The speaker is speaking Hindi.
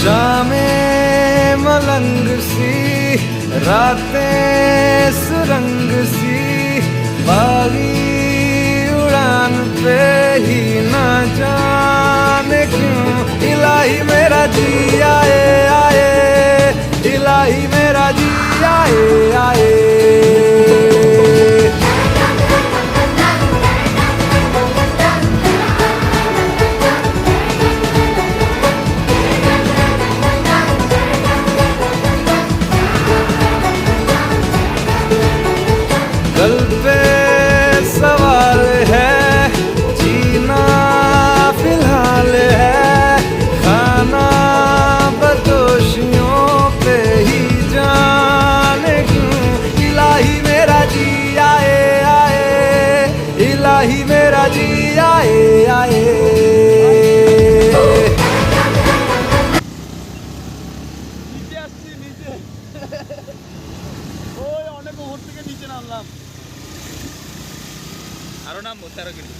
शामें मलंग सी, रातें सुरंग सी, बागी उड़ान पे ही ना जाने क्यों इलाही मेरा जी आए आए, इलाही मेरा जी आए आए। कल पे सवाल है, जीना फिलहाल है, खाना बदोशियों पे ही जाने क्यों इलाही मेरा जी आए आए, इलाही मेरा जी आए आए। নিচে আসছি নিচে ওই অনেক উপর থেকে নিচে নামলাম আরো নামবো 13 কিলো।